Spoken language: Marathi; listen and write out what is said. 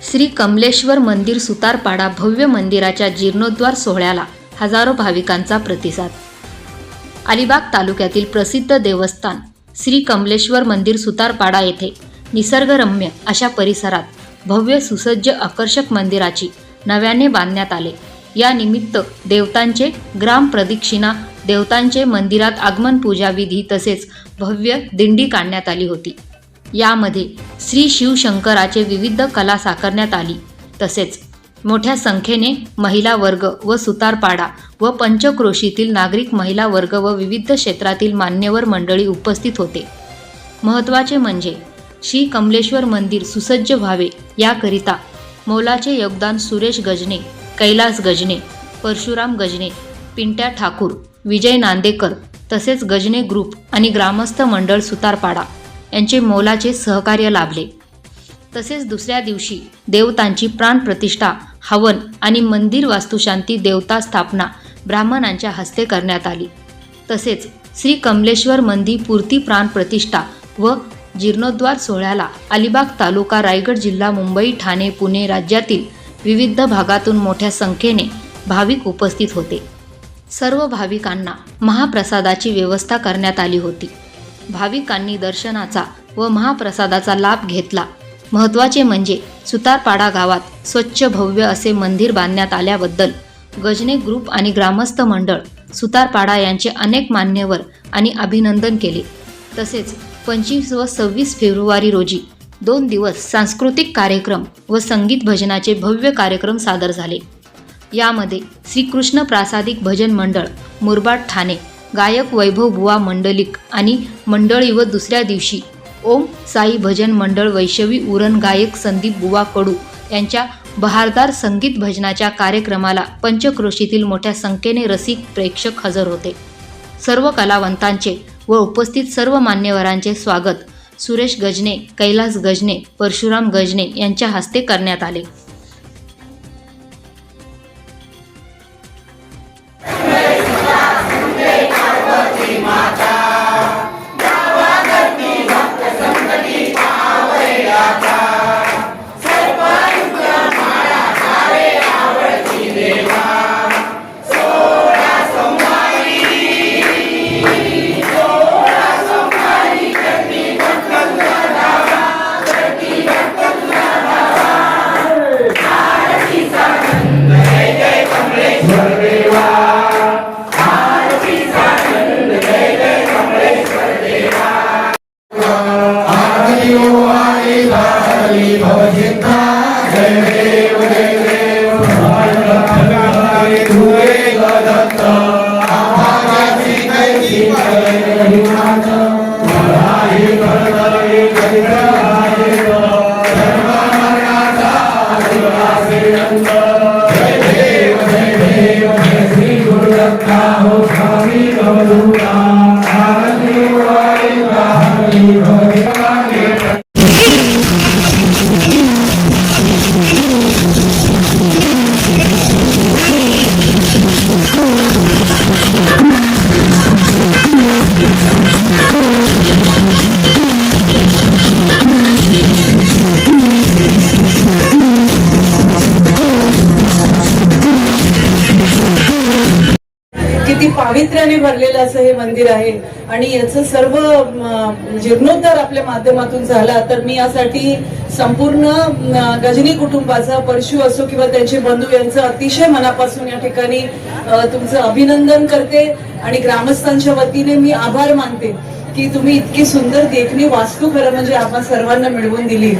श्री कमलेश्वर मंदिर सुतारपाडा भव्य मंदिराच्या जीर्णोद्धार सोहळ्याला हजारो भाविकांचा प्रतिसाद। अलिबाग तालुक्यातील प्रसिद्ध देवस्थान श्री कमलेश्वर मंदिर सुतारपाडा येथे निसर्गरम्य अशा परिसरात भव्य सुसज्ज आकर्षक मंदिराची नव्याने बांधण्यात आले। या निमित्त देवतांचे ग्राम प्रदक्षिणा, देवतांचे मंदिरात आगमन पूजा विधी तसेच भव्य दिंडी काढण्यात आली होती। यामध्ये श्री शिवशंकराचे विविध कला साकारण्यात आली। तसेच मोठ्या संख्येने महिला वर्ग व सुतारपाडा व पंचक्रोशीतील नागरिक महिला वर्ग व विविध क्षेत्रातील मान्यवर मंडळी उपस्थित होते। महत्त्वाचे म्हणजे श्री कमलेश्वर मंदिर सुसज्ज व्हावे याकरिता मोलाचे योगदान सुरेश गजने, कैलास गजने, परशुराम गजने, पिंट्या ठाकूर, विजय नांदेकर तसेच गजने ग्रुप आणि ग्रामस्थ मंडळ सुतारपाडा यांचे मोलाचे सहकार्य लाभले। तसेच दुसऱ्या दिवशी देवतांची प्राणप्रतिष्ठा, हवन आणि मंदिर वास्तुशांती देवता स्थापना ब्राह्मणांच्या हस्ते करण्यात आली। तसेच श्री कमलेश्वर मंदिर पूर्ती प्राणप्रतिष्ठा व जीर्णोद्धार सोहळ्याला अलिबाग तालुका, रायगड जिल्हा, मुंबई, ठाणे, पुणे राज्यातील विविध भागातून मोठ्या संख्येने भाविक उपस्थित होते। सर्व भाविकांना महाप्रसादाची व्यवस्था करण्यात आली होती। भाविकांनी दर्शनाचा व महाप्रसादाचा लाभ घेतला। महत्त्वाचे म्हणजे सुतारपाडा गावात स्वच्छ भव्य असे मंदिर बांधण्यात आल्याबद्दल गजने ग्रुप आणि ग्रामस्थ मंडळ सुतारपाडा यांचे अनेक मान्यवर आणि अभिनंदन केले। तसेच 25 व 26 फेब्रुवारी रोजी 2 दिवस सांस्कृतिक कार्यक्रम व संगीत भजनाचे भव्य कार्यक्रम सादर झाले। यामध्ये श्रीकृष्ण प्रासादिक भजन मंडळ मुरबाड ठाणे, गायक वैभव बुवा मंडलिक आणि मंडळी व दुसऱ्या दिवशी ओम साई भजन मंडळ वैष्णवी उरण गायक संदीप बुवा कडू यांच्या बहारदार संगीत भजनाच्या कार्यक्रमाला पंचक्रोशीतील मोठ्या संख्येने रसिक प्रेक्षक हजर होते। सर्व कलावंतांचे व उपस्थित सर्व मान्यवरांचे स्वागत सुरेश गजने, कैलास गजने, परशुराम गजने यांच्या हस्ते करण्यात आले। किती पावित्र्याने भरलेलं असं हे मंदिर आहे आणि याचं सर्व जीर्णोद्धार आपल्या माध्यमातून झाला। तर मी यासाठी संपूर्ण गजनी कुटुंबाचा, परशु असो किंवा त्यांचे बंधू यांचं अतिशय मनापासून या ठिकाणी तुमचं अभिनंदन करते आणि ग्रामस्थांच्या वतीने मी आभार मानते की तुम्ही इतकी सुंदर देखणी वास्तू खरं म्हणजे आपण सर्वांना मिळवून दिली।